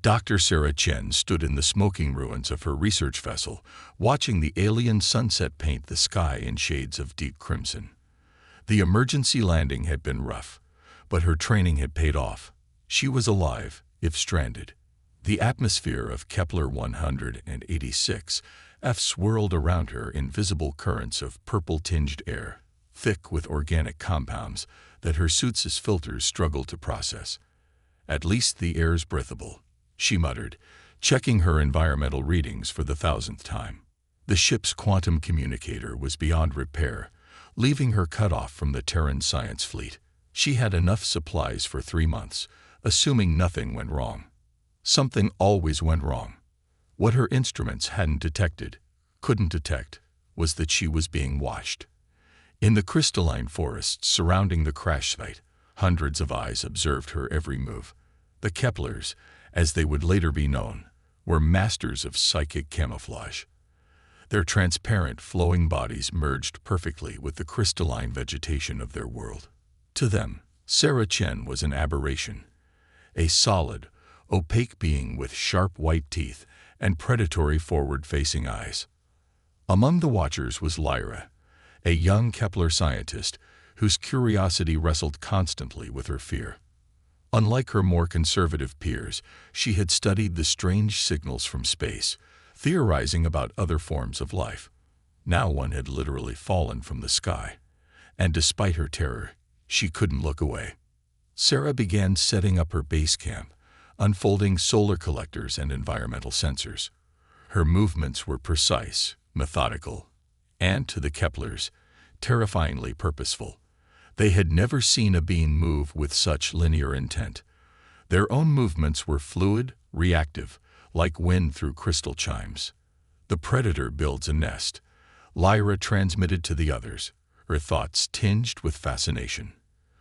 Dr. Sarah Chen stood in the smoking ruins of her research vessel, watching the alien sunset paint the sky in shades of deep crimson. The emergency landing had been rough, but her training had paid off. She was alive, if stranded. The atmosphere of Kepler 186 F swirled around her in visible currents of purple-tinged air, thick with organic compounds that her suit's filters struggled to process. "At least the air's breathable," she muttered, checking her environmental readings for the 1,000th time. The ship's quantum communicator was beyond repair, leaving her cut off from the Terran science fleet. She had enough supplies for 3 months, assuming nothing went wrong. Something always went wrong. What her instruments couldn't detect, was that she was being watched. In the crystalline forests surrounding the crash site, hundreds of eyes observed her every move. The Keplers, as they would later be known, were masters of psychic camouflage. Their transparent, flowing bodies merged perfectly with the crystalline vegetation of their world. To them, Sarah Chen was an aberration, a solid, opaque being with sharp white teeth and predatory forward-facing eyes. Among the watchers was Lyra, a young Kepler scientist whose curiosity wrestled constantly with her fear. Unlike her more conservative peers, she had studied the strange signals from space, theorizing about other forms of life. Now one had literally fallen from the sky, and despite her terror, she couldn't look away. Sarah began setting up her base camp, unfolding solar collectors and environmental sensors. Her movements were precise, methodical, and, to the Keplers, terrifyingly purposeful. They had never seen a being move with such linear intent. Their own movements were fluid, reactive, like wind through crystal chimes. The predator builds a nest, Lyra transmitted to the others, her thoughts tinged with fascination.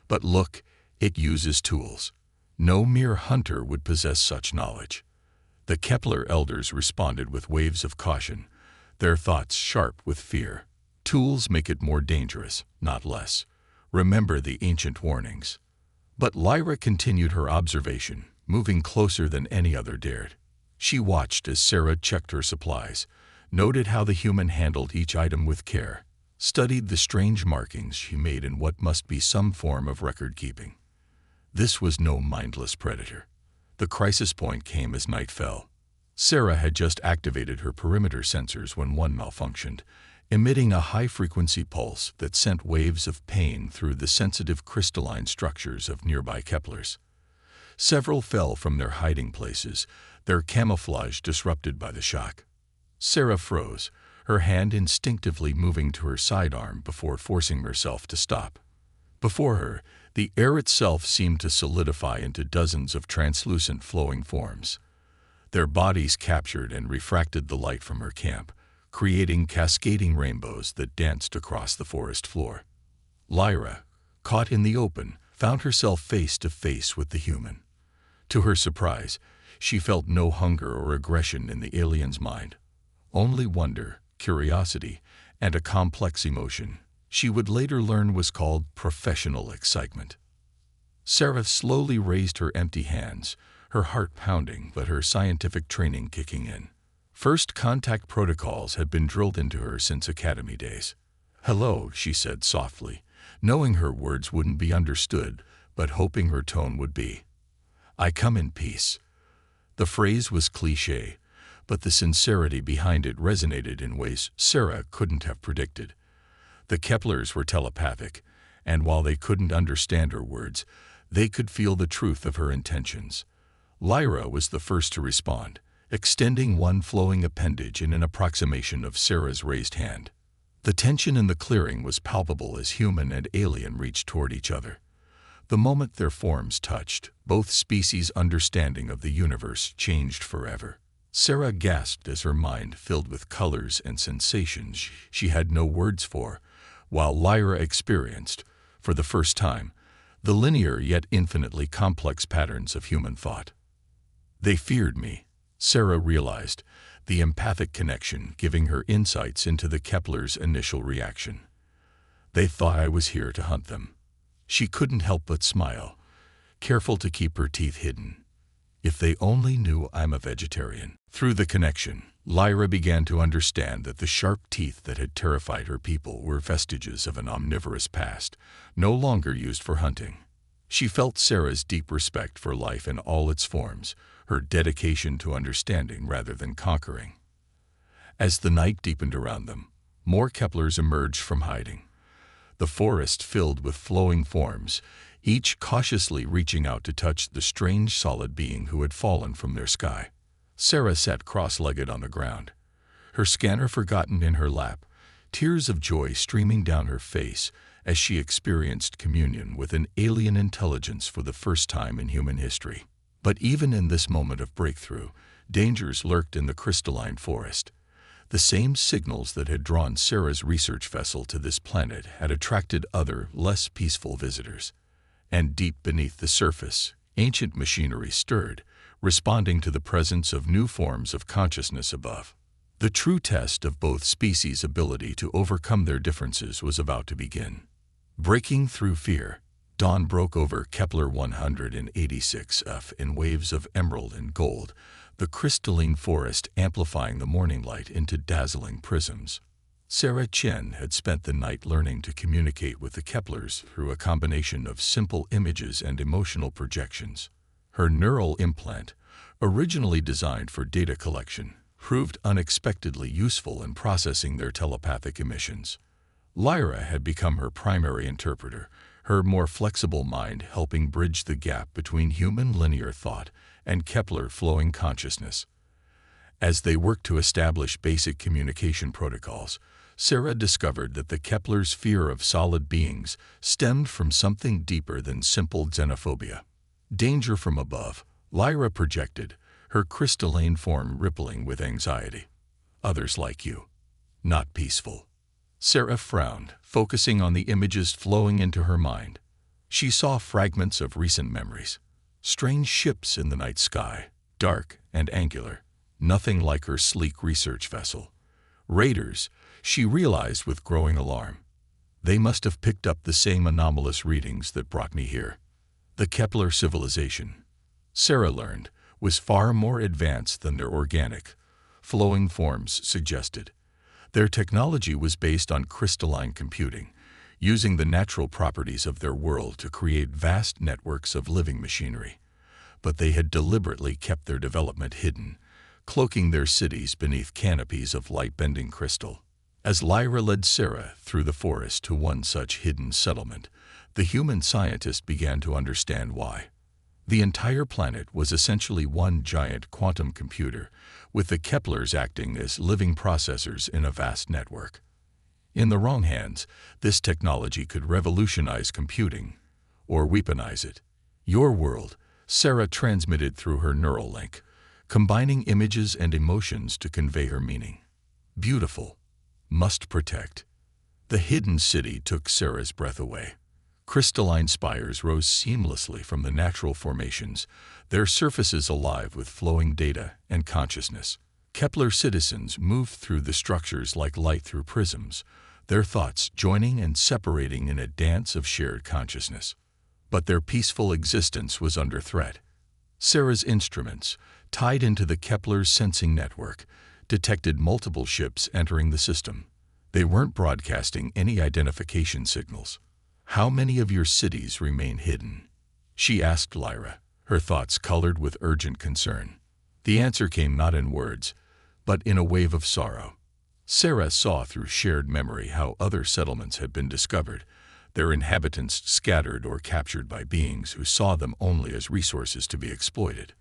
But look, it uses tools. No mere hunter would possess such knowledge. The Kepler elders responded with waves of caution, their thoughts sharp with fear. Tools make it more dangerous, not less. Remember the ancient warnings. But Lyra continued her observation, moving closer than any other dared. She watched as Sarah checked her supplies, noted how the human handled each item with care, studied the strange markings she made in what must be some form of record-keeping. This was no mindless predator. The crisis point came as night fell. Sarah had just activated her perimeter sensors when one malfunctioned, emitting a high-frequency pulse that sent waves of pain through the sensitive crystalline structures of nearby Keplers. Several fell from their hiding places, their camouflage disrupted by the shock. Sarah froze, her hand instinctively moving to her sidearm before forcing herself to stop. Before her, the air itself seemed to solidify into dozens of translucent flowing forms. Their bodies captured and refracted the light from her camp, creating cascading rainbows that danced across the forest floor. Lyra, caught in the open, found herself face to face with the human. To her surprise, she felt no hunger or aggression in the alien's mind, only wonder, curiosity, and a complex emotion she would later learn was called professional excitement. Sarah slowly raised her empty hands, her heart pounding but her scientific training kicking in. First contact protocols had been drilled into her since academy days. "Hello," she said softly, knowing her words wouldn't be understood, but hoping her tone would be. "I come in peace." The phrase was cliché, but the sincerity behind it resonated in ways Sarah couldn't have predicted. The Keplers were telepathic, and while they couldn't understand her words, they could feel the truth of her intentions. Lyra was the first to respond, extending one flowing appendage in an approximation of Sarah's raised hand. The tension in the clearing was palpable as human and alien reached toward each other. The moment their forms touched, both species' understanding of the universe changed forever. Sarah gasped as her mind filled with colors and sensations she had no words for, while Lyra experienced, for the first time, the linear yet infinitely complex patterns of human thought. They feared me, Sarah realized, the empathic connection giving her insights into the Kepler's initial reaction. They thought I was here to hunt them. She couldn't help but smile, careful to keep her teeth hidden. If they only knew I'm a vegetarian. Through the connection, Lyra began to understand that the sharp teeth that had terrified her people were vestiges of an omnivorous past, no longer used for hunting. She felt Sarah's deep respect for life in all its forms, her dedication to understanding rather than conquering. As the night deepened around them, more Keplers emerged from hiding. The forest filled with flowing forms, each cautiously reaching out to touch the strange solid being who had fallen from their sky. Sarah sat cross-legged on the ground, her scanner forgotten in her lap, tears of joy streaming down her face as she experienced communion with an alien intelligence for the first time in human history. But even in this moment of breakthrough, dangers lurked in the crystalline forest. The same signals that had drawn Sarah's research vessel to this planet had attracted other, less peaceful visitors. And deep beneath the surface, ancient machinery stirred, responding to the presence of new forms of consciousness above. The true test of both species' ability to overcome their differences was about to begin. Breaking through fear, dawn broke over Kepler 186f in waves of emerald and gold, the crystalline forest amplifying the morning light into dazzling prisms. Sarah Chen had spent the night learning to communicate with the Keplers through a combination of simple images and emotional projections. Her neural implant, originally designed for data collection, proved unexpectedly useful in processing their telepathic emissions. Lyra had become her primary interpreter, her more flexible mind helping bridge the gap between human linear thought and Kepler flowing consciousness. As they worked to establish basic communication protocols, Sarah discovered that the Keplers' fear of solid beings stemmed from something deeper than simple xenophobia. Danger from above, Lyra projected, her crystalline form rippling with anxiety. Others like you. Not peaceful. Sarah frowned, focusing on the images flowing into her mind. She saw fragments of recent memories. Strange ships in the night sky, dark and angular, nothing like her sleek research vessel. Raiders, she realized with growing alarm. They must have picked up the same anomalous readings that brought me here. The Kepler civilization, Sarah learned, was far more advanced than their organic, flowing forms suggested. Their technology was based on crystalline computing, using the natural properties of their world to create vast networks of living machinery. But they had deliberately kept their development hidden, cloaking their cities beneath canopies of light-bending crystal. As Lyra led Sarah through the forest to one such hidden settlement, the human scientist began to understand why. The entire planet was essentially one giant quantum computer, with the Keplers acting as living processors in a vast network. In the wrong hands, this technology could revolutionize computing, or weaponize it. Your world, Sarah transmitted through her neural link, combining images and emotions to convey her meaning. Beautiful. Must protect. The hidden city took Sarah's breath away. Crystalline spires rose seamlessly from the natural formations, their surfaces alive with flowing data and consciousness. Kepler citizens moved through the structures like light through prisms, their thoughts joining and separating in a dance of shared consciousness. But their peaceful existence was under threat. Sarah's instruments, tied into the Kepler's sensing network, detected multiple ships entering the system. They weren't broadcasting any identification signals. How many of your cities remain hidden? She asked Lyra, her thoughts colored with urgent concern. The answer came not in words, but in a wave of sorrow. Sarah saw through shared memory how other settlements had been discovered, their inhabitants scattered or captured by beings who saw them only as resources to be exploited.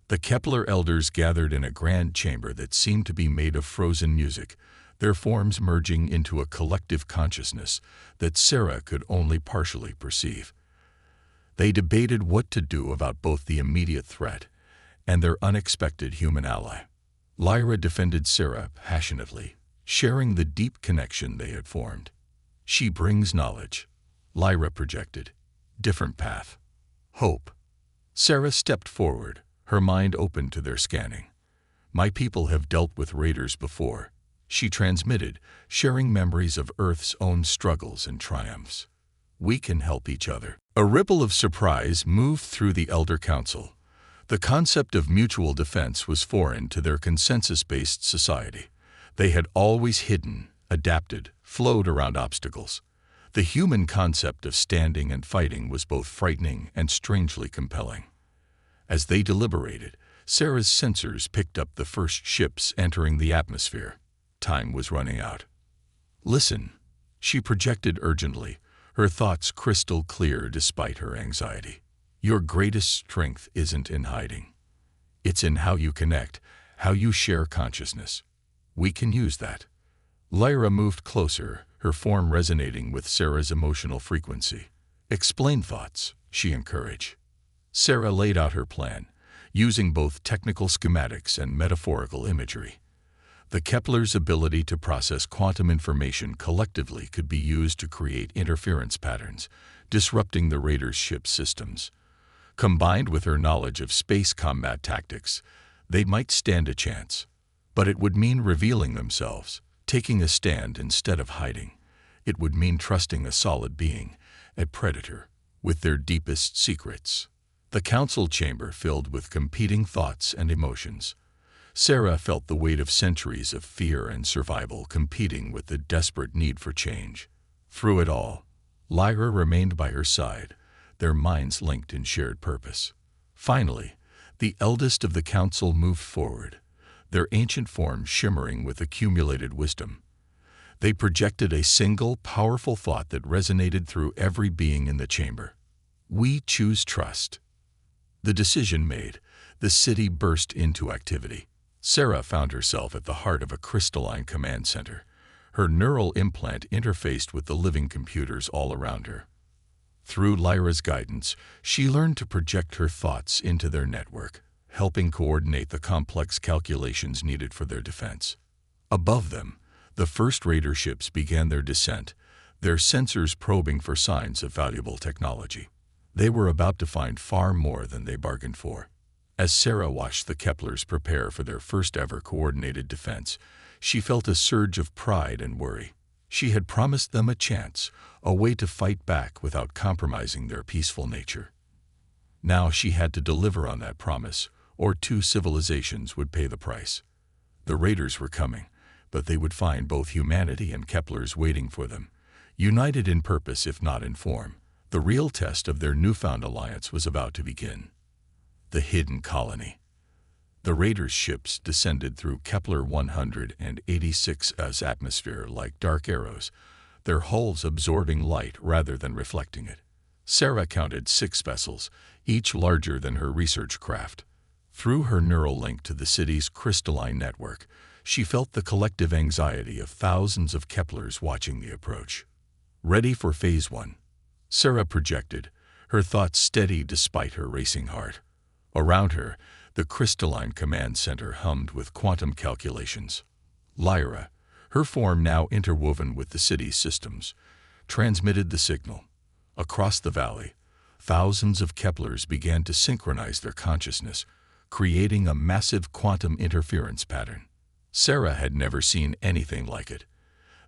The Kepler elders gathered in a grand chamber that seemed to be made of frozen music, their forms merging into a collective consciousness that Sarah could only partially perceive. They debated what to do about both the immediate threat and their unexpected human ally. Lyra defended Sarah passionately, sharing the deep connection they had formed. She brings knowledge. Lyra projected. Different path. Hope. Sarah stepped forward, her mind open to their scanning. My people have dealt with raiders before. She transmitted, sharing memories of Earth's own struggles and triumphs. We can help each other. A ripple of surprise moved through the Elder Council. The concept of mutual defense was foreign to their consensus-based society. They had always hidden, adapted, flowed around obstacles. The human concept of standing and fighting was both frightening and strangely compelling. As they deliberated, Sarah's sensors picked up the first ships entering the atmosphere. Time was running out. "Listen," she projected urgently, her thoughts crystal clear despite her anxiety. "Your greatest strength isn't in hiding. It's in how you connect, how you share consciousness. We can use that." Lyra moved closer, her form resonating with Sarah's emotional frequency. "Explain thoughts," she encouraged. Sarah laid out her plan, using both technical schematics and metaphorical imagery. The Kepler's ability to process quantum information collectively could be used to create interference patterns, disrupting the Raiders' ship's systems. Combined with her knowledge of space combat tactics, they might stand a chance. But it would mean revealing themselves, taking a stand instead of hiding. It would mean trusting a solid being, a predator, with their deepest secrets. The council chamber filled with competing thoughts and emotions. Sarah felt the weight of centuries of fear and survival competing with the desperate need for change. Through it all, Lyra remained by her side, their minds linked in shared purpose. Finally, the eldest of the council moved forward, their ancient forms shimmering with accumulated wisdom. They projected a single, powerful thought that resonated through every being in the chamber. "We choose trust." The decision made, the city burst into activity. Sarah found herself at the heart of a crystalline command center. Her neural implant interfaced with the living computers all around her. Through Lyra's guidance, she learned to project her thoughts into their network, helping coordinate the complex calculations needed for their defense. Above them, the first Raider ships began their descent, their sensors probing for signs of valuable technology. They were about to find far more than they bargained for. As Sarah watched the Keplers prepare for their first-ever coordinated defense, she felt a surge of pride and worry. She had promised them a chance, a way to fight back without compromising their peaceful nature. Now she had to deliver on that promise, or two civilizations would pay the price. The Raiders were coming, but they would find both humanity and Keplers waiting for them, united in purpose if not in form. The real test of their newfound alliance was about to begin. The hidden colony. The Raiders' ships descended through Kepler 186's atmosphere like dark arrows, their hulls absorbing light rather than reflecting it. Sarah counted 6 vessels, each larger than her research craft. Through her neural link to the city's crystalline network, she felt the collective anxiety of thousands of Keplers watching the approach. Ready for Phase 1. Sarah projected, her thoughts steady despite her racing heart. Around her, the crystalline command center hummed with quantum calculations. Lyra, her form now interwoven with the city's systems, transmitted the signal. Across the valley, thousands of Keplers began to synchronize their consciousness, creating a massive quantum interference pattern. Sarah had never seen anything like it.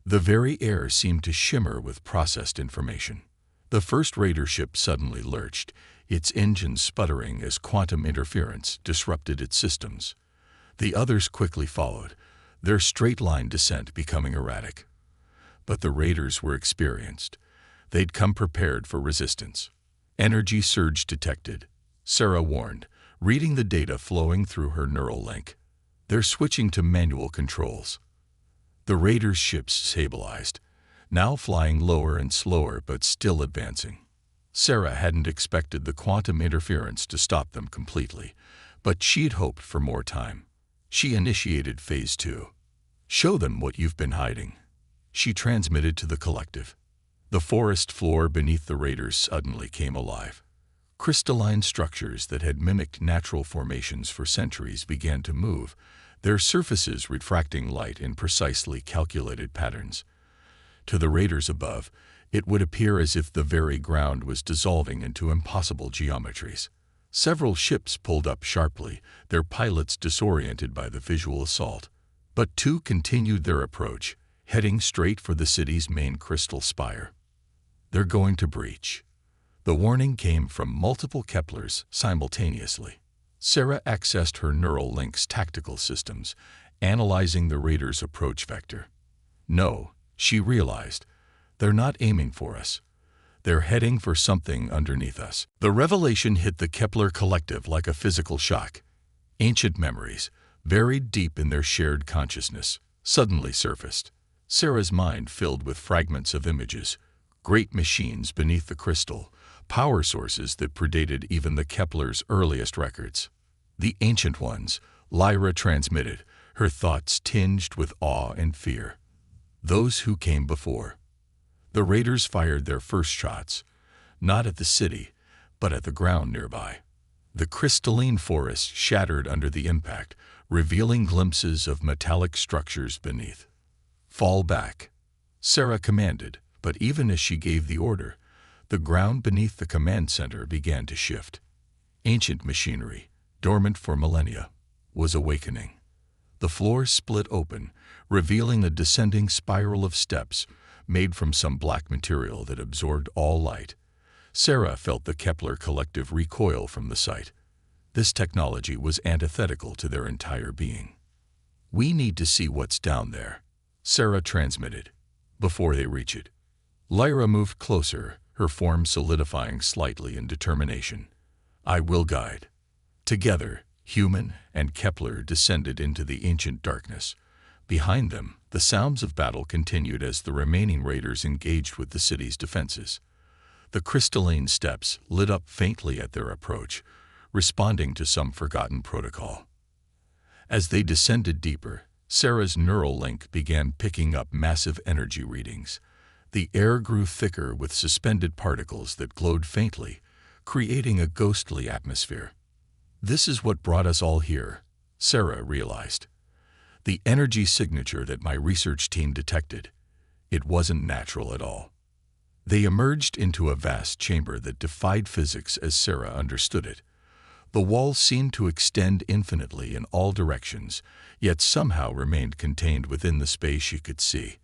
The very air seemed to shimmer with processed information. The first Raider ship suddenly lurched, its engines sputtering as quantum interference disrupted its systems. The others quickly followed, their straight-line descent becoming erratic. But the Raiders were experienced. They'd come prepared for resistance. Energy surge detected, Sarah warned, reading the data flowing through her neural link. They're switching to manual controls. The Raiders' ships stabilized, now flying lower and slower but still advancing. Sarah hadn't expected the quantum interference to stop them completely, but she'd hoped for more time. She initiated Phase 2. "Show them what you've been hiding," she transmitted to the collective. The forest floor beneath the Raiders suddenly came alive. Crystalline structures that had mimicked natural formations for centuries began to move, their surfaces refracting light in precisely calculated patterns. To the Raiders above, it would appear as if the very ground was dissolving into impossible geometries. Several ships pulled up sharply, their pilots disoriented by the visual assault. But 2 continued their approach, heading straight for the city's main crystal spire. "They're going to breach." The warning came from multiple Keplers simultaneously. Sarah accessed her neural link's tactical systems, analyzing the raiders' approach vector. No, she realized, they're not aiming for us. They're heading for something underneath us. The revelation hit the Kepler collective like a physical shock. Ancient memories, buried deep in their shared consciousness, suddenly surfaced. Sarah's mind filled with fragments of images, great machines beneath the crystal, power sources that predated even the Kepler's earliest records. The ancient ones, Lyra transmitted, her thoughts tinged with awe and fear. Those who came before. The raiders fired their first shots, not at the city, but at the ground nearby. The crystalline forest shattered under the impact, revealing glimpses of metallic structures beneath. Fall back, Sarah commanded, but even as she gave the order, the ground beneath the command center began to shift. Ancient machinery, dormant for millennia, was awakening. The floor split open, revealing a descending spiral of steps made from some black material that absorbed all light. Sarah felt the Kepler collective recoil from the sight. This technology was antithetical to their entire being. "We need to see what's down there," Sarah transmitted, "before they reach it." Lyra moved closer, her form solidifying slightly in determination. "I will guide." Together, human and Kepler descended into the ancient darkness. Behind them, the sounds of battle continued as the remaining raiders engaged with the city's defenses. The crystalline steps lit up faintly at their approach, responding to some forgotten protocol. As they descended deeper, Sarah's neural link began picking up massive energy readings. The air grew thicker with suspended particles that glowed faintly, creating a ghostly atmosphere. "This is what brought us all here," Sarah realized. The energy signature that my research team detected, it wasn't natural at all. They emerged into a vast chamber that defied physics as Sarah understood it. The walls seemed to extend infinitely in all directions, yet somehow remained contained within the space she could see.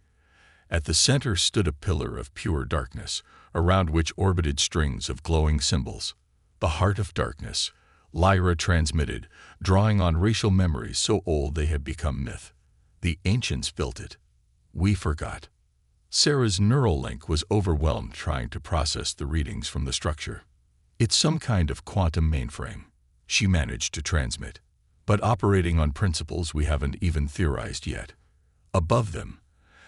At the center stood a pillar of pure darkness, around which orbited strings of glowing symbols. The heart of darkness, Lyra transmitted, drawing on racial memories so old they had become myth. The ancients built it. We forgot. Sarah's neural link was overwhelmed trying to process the readings from the structure. "It's some kind of quantum mainframe," she managed to transmit, "but operating on principles we haven't even theorized yet." Above them,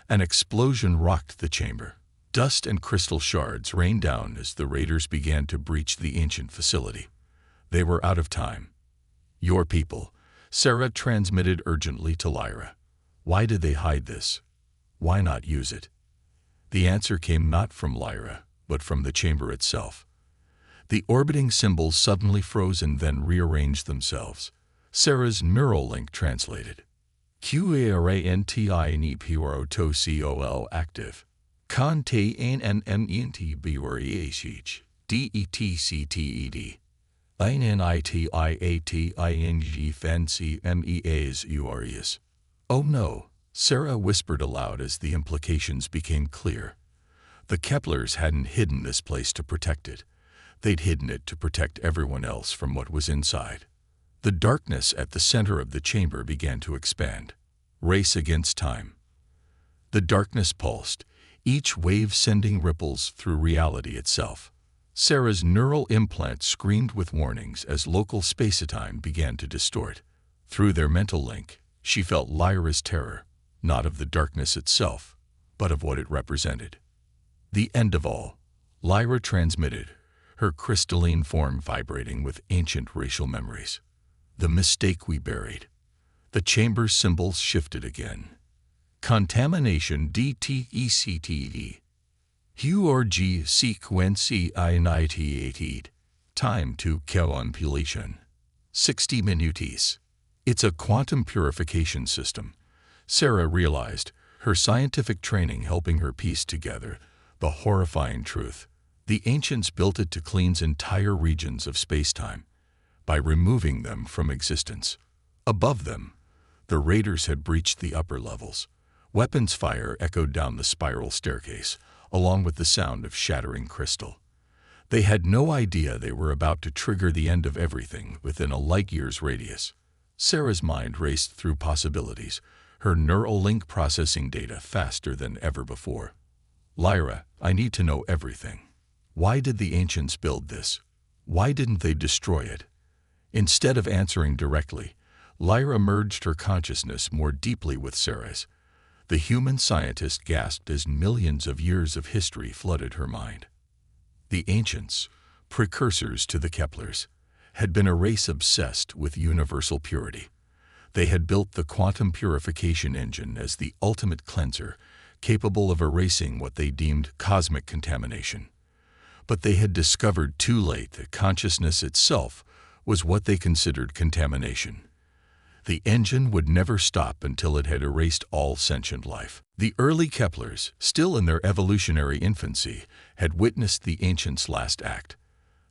an explosion rocked the chamber. Dust and crystal shards rained down as the raiders began to breach the ancient facility. They were out of time. "Your people," Sarah transmitted urgently to Lyra. "Why did they hide this? Why not use it?" The answer came not from Lyra, but from the chamber itself. The orbiting symbols suddenly froze and then rearranged themselves. Sarah's neural link translated. "QARANTINEPROTOCOL active. CONTANNNENTBREH DETCTED. INNITIATING fancy MEAs URES." "Oh no," Sarah whispered aloud as the implications became clear. The Keplers hadn't hidden this place to protect it. They'd hidden it to protect everyone else from what was inside. The darkness at the center of the chamber began to expand. Race against time. The darkness pulsed, each wave sending ripples through reality itself. Sarah's neural implant screamed with warnings as local space-time began to distort. Through their mental link, she felt Lyra's terror, not of the darkness itself, but of what it represented. The end of all, Lyra transmitted, her crystalline form vibrating with ancient racial memories. "The mistake we buried." The chamber's symbols shifted again. Contamination DTECTE. HURG sequency initiated. Time to compilation. 60 minutes. It's a quantum purification system. Sarah realized, her scientific training helping her piece together the horrifying truth. The ancients built it to cleanse entire regions of space-time by removing them from existence. Above them, the raiders had breached the upper levels. Weapons fire echoed down the spiral staircase, along with the sound of shattering crystal. They had no idea they were about to trigger the end of everything within a light-year's radius. Sarah's mind raced through possibilities, her neural link processing data faster than ever before. Lyra, I need to know everything. Why did the ancients build this? Why didn't they destroy it? Instead of answering directly, Lyra merged her consciousness more deeply with Sarah's. The human scientist gasped as millions of years of history flooded her mind. The ancients, precursors to the Keplers, had been a race obsessed with universal purity. They had built the quantum purification engine as the ultimate cleanser, capable of erasing what they deemed cosmic contamination. But they had discovered too late that consciousness itself was what they considered contamination. The engine would never stop until it had erased all sentient life. The early Keplers, still in their evolutionary infancy, had witnessed the ancients' last act,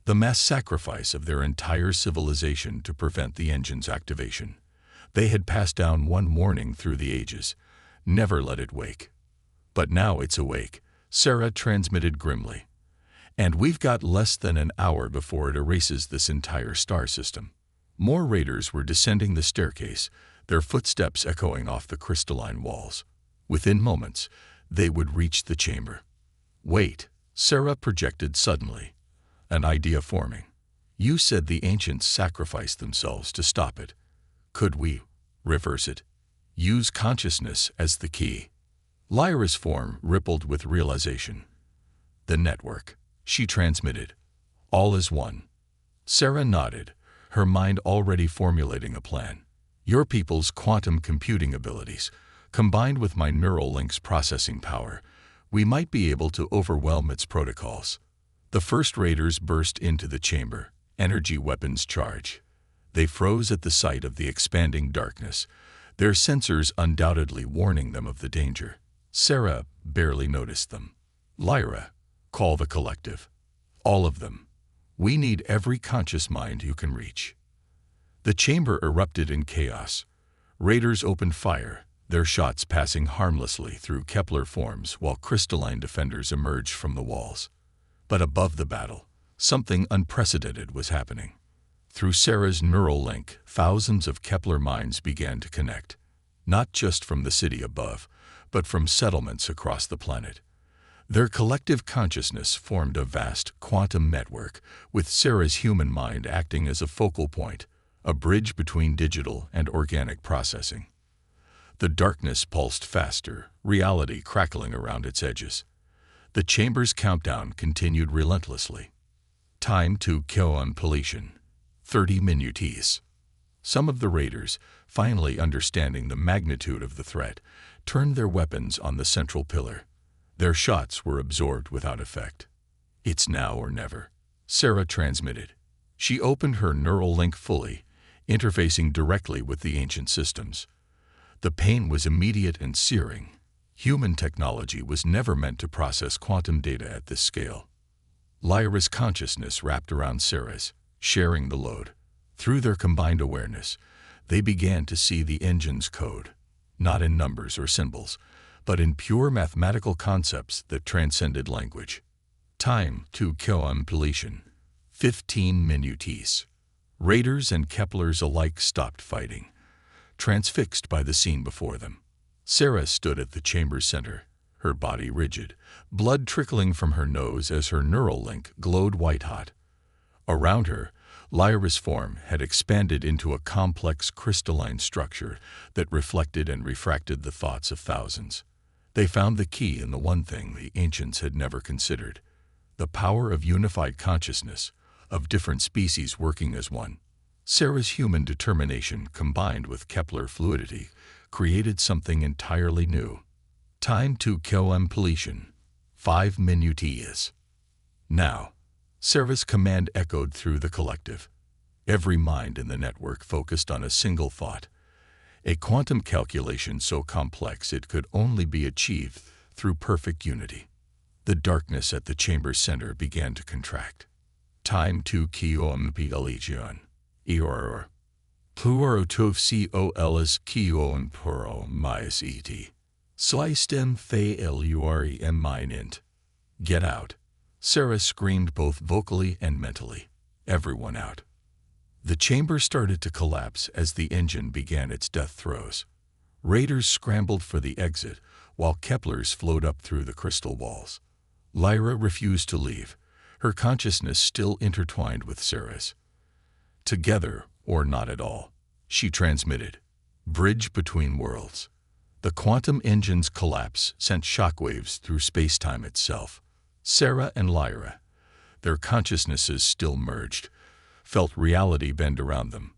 the mass sacrifice of their entire civilization to prevent the engine's activation. They had passed down one warning through the ages: never let it wake. But now it's awake, Sarah transmitted grimly. And we've got less than an hour before it erases this entire star system. More raiders were descending the staircase, their footsteps echoing off the crystalline walls. Within moments, they would reach the chamber. Wait, Sarah projected suddenly, an idea forming. You said the ancients sacrificed themselves to stop it. Could we reverse it? Use consciousness as the key. Lyra's form rippled with realization. The network, she transmitted. All is one. Sarah nodded, her mind already formulating a plan. Your people's quantum computing abilities, combined with my neural link's processing power, we might be able to overwhelm its protocols. The first raiders burst into the chamber, energy weapons charge. They froze at the sight of the expanding darkness, their sensors undoubtedly warning them of the danger. Sarah barely noticed them. Lyra, call the collective. All of them. We need every conscious mind you can reach. The chamber erupted in chaos. Raiders opened fire, their shots passing harmlessly through Kepler forms while crystalline defenders emerged from the walls. But above the battle, something unprecedented was happening. Through Sarah's neural link, thousands of Kepler minds began to connect, not just from the city above, but from settlements across the planet. Their collective consciousness formed a vast quantum network, with Sarah's human mind acting as a focal point, a bridge between digital and organic processing. The darkness pulsed faster, reality crackling around its edges. The chamber's countdown continued relentlessly. Time to kill on completion. 30 minutes. Some of the raiders, finally understanding the magnitude of the threat, turned their weapons on the central pillar. Their shots were absorbed without effect. It's now or never, Sarah transmitted. She opened her neural link fully, interfacing directly with the ancient systems. The pain was immediate and searing. Human technology was never meant to process quantum data at this scale. Lyra's consciousness wrapped around Sarah's, sharing the load. Through their combined awareness, they began to see the engine's code, not in numbers or symbols, but in pure mathematical concepts that transcended language. Time to kill on completion. 15 minutes. Raiders and Keplers alike stopped fighting, transfixed by the scene before them. Sarah stood at the chamber's center, her body rigid, blood trickling from her nose as her neural link glowed white-hot. Around her, Lyra's form had expanded into a complex crystalline structure that reflected and refracted the thoughts of thousands. They found the key in the one thing the ancients had never considered: the power of unified consciousness, of different species working as one. Sarah's human determination combined with Kepler fluidity created something entirely new. Time to kill on completion. 5 minutes. Now, Sarah's command echoed through the collective. Every mind in the network focused on a single thought, a quantum calculation so complex it could only be achieved through perfect unity. The darkness at the chamber's center began to contract. Time to kill legion. Eor. Plural tov cols kion puro myas et. Slicem fe eluri eminent. Get out. Sarah screamed both vocally and mentally. Everyone out. The chamber started to collapse as the engine began its death throes. Raiders scrambled for the exit, while Keplers flowed up through the crystal walls. Lyra refused to leave, her consciousness still intertwined with Sarah's. Together, or not at all, she transmitted. Bridge between worlds. The quantum engine's collapse sent shockwaves through space-time itself. Sarah and Lyra, their consciousnesses still merged, felt reality bend around them.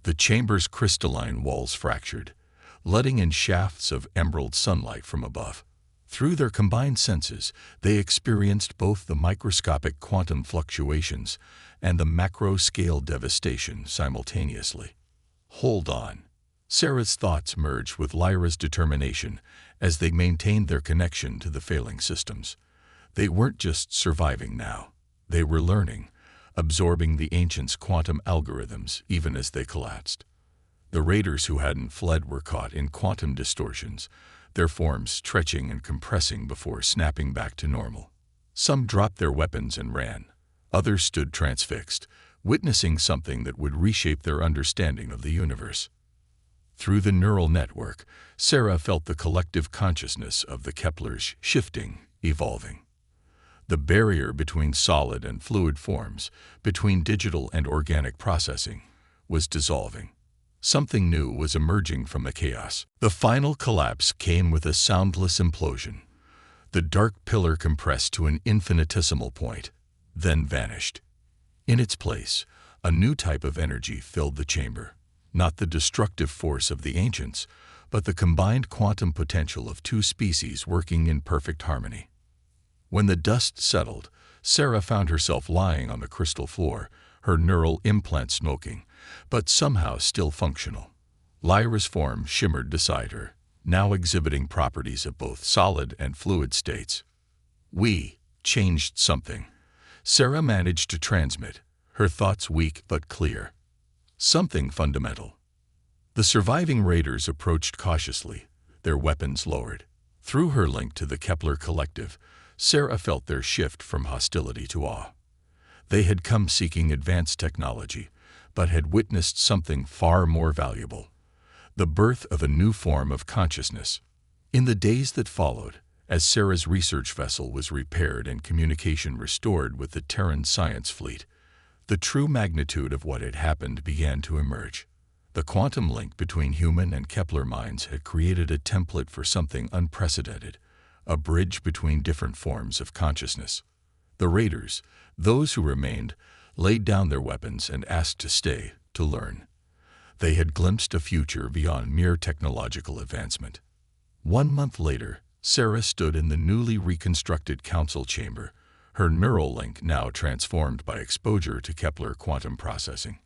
The chamber's crystalline walls fractured, letting in shafts of emerald sunlight from above. Through their combined senses, they experienced both the microscopic quantum fluctuations and the macro-scale devastation simultaneously. Hold on. Sarah's thoughts merged with Lyra's determination as they maintained their connection to the failing systems. They weren't just surviving now. They were learning, absorbing the ancients' quantum algorithms even as they collapsed. The raiders who hadn't fled were caught in quantum distortions, their forms stretching and compressing before snapping back to normal. Some dropped their weapons and ran. Others stood transfixed, witnessing something that would reshape their understanding of the universe. Through the neural network, Sarah felt the collective consciousness of the Keplers shifting, evolving. The barrier between solid and fluid forms, between digital and organic processing, was dissolving. Something new was emerging from the chaos. The final collapse came with a soundless implosion. The dark pillar compressed to an infinitesimal point, then vanished. In its place, a new type of energy filled the chamber. Not the destructive force of the ancients, but the combined quantum potential of two species working in perfect harmony. When the dust settled, Sarah found herself lying on the crystal floor, her neural implant smoking, but somehow still functional. Lyra's form shimmered beside her, now exhibiting properties of both solid and fluid states. We changed something. Sarah managed to transmit, her thoughts weak but clear. Something fundamental. The surviving raiders approached cautiously, their weapons lowered. Through her link to the Kepler collective, Sarah felt their shift from hostility to awe. They had come seeking advanced technology, but had witnessed something far more valuable: the birth of a new form of consciousness. In the days that followed, as Sarah's research vessel was repaired and communication restored with the Terran science fleet, the true magnitude of what had happened began to emerge. The quantum link between human and Kepler minds had created a template for something unprecedented, a bridge between different forms of consciousness. The raiders, those who remained, laid down their weapons and asked to stay, to learn. They had glimpsed a future beyond mere technological advancement. 1 month later, Sarah stood in the newly reconstructed council chamber, her neural link now transformed by exposure to Kepler quantum processing.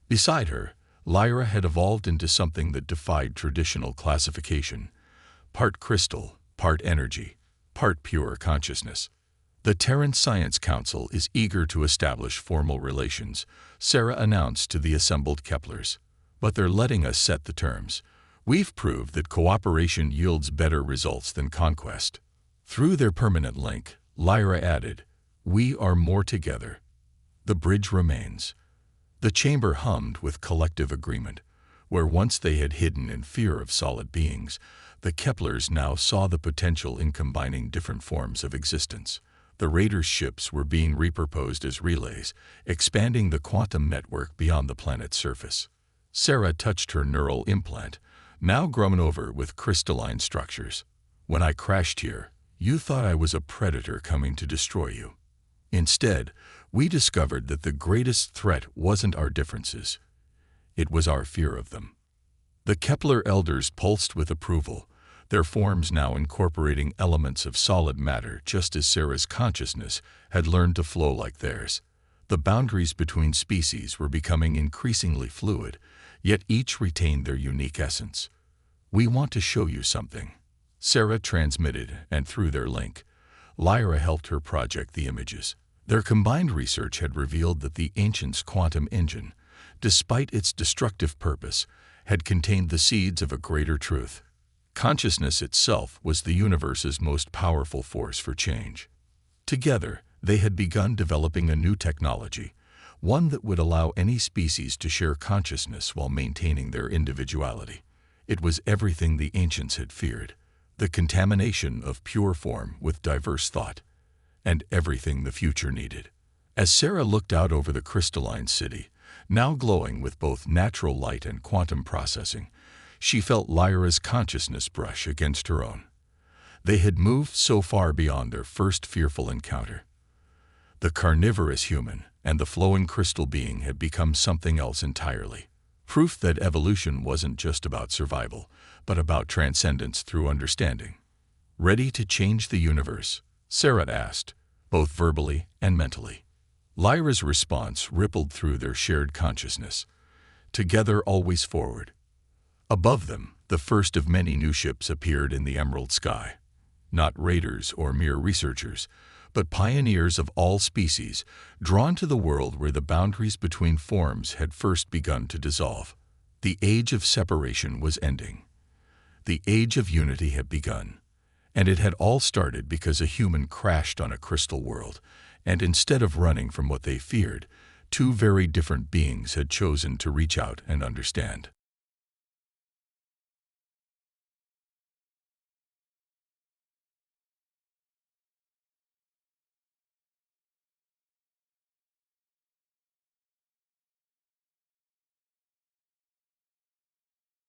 Beside her, Lyra had evolved into something that defied traditional classification: part crystal, part energy, part pure consciousness. The Terran Science Council is eager to establish formal relations, Sarah announced to the assembled Keplers. But they're letting us set the terms. We've proved that cooperation yields better results than conquest. Through their permanent link, Lyra added, "We are more together." The bridge remains. The chamber hummed with collective agreement. Where once they had hidden in fear of solid beings, the Keplers now saw the potential in combining different forms of existence. The raiders' ships were being repurposed as relays, expanding the quantum network beyond the planet's surface. Sarah touched her neural implant, now grown over with crystalline structures. "When I crashed here, you thought I was a predator coming to destroy you. Instead, we discovered that the greatest threat wasn't our differences. It was our fear of them." The Kepler elders pulsed with approval, their forms now incorporating elements of solid matter just as Sarah's consciousness had learned to flow like theirs. The boundaries between species were becoming increasingly fluid, yet each retained their unique essence. "We want to show you something," Sarah transmitted, and through their link, Lyra helped her project the images. Their combined research had revealed that the ancients' quantum engine, despite its destructive purpose, had contained the seeds of a greater truth. Consciousness itself was the universe's most powerful force for change. Together, They had begun developing a new technology, one that would allow any species to share consciousness while maintaining their individuality. It was everything the ancients had feared, the contamination of pure form with diverse thought, and everything the future needed. As Sarah looked out over the crystalline city, now glowing with both natural light and quantum processing, she felt Lyra's consciousness brush against her own. They had moved so far beyond their first fearful encounter. The carnivorous human and the flowing crystal being had become something else entirely. Proof that evolution wasn't just about survival, but about transcendence through understanding. Ready to change the universe? Sarah asked, both verbally and mentally. Lyra's response rippled through their shared consciousness. Together, always forward. Above them, the first of many new ships appeared in the emerald sky. Not raiders or mere researchers, but pioneers of all species, drawn to the world where the boundaries between forms had first begun to dissolve. The age of separation was ending. The age of unity had begun. And it had all started because a human crashed on a crystal world, and instead of running from what they feared, two very different beings had chosen to reach out and understand.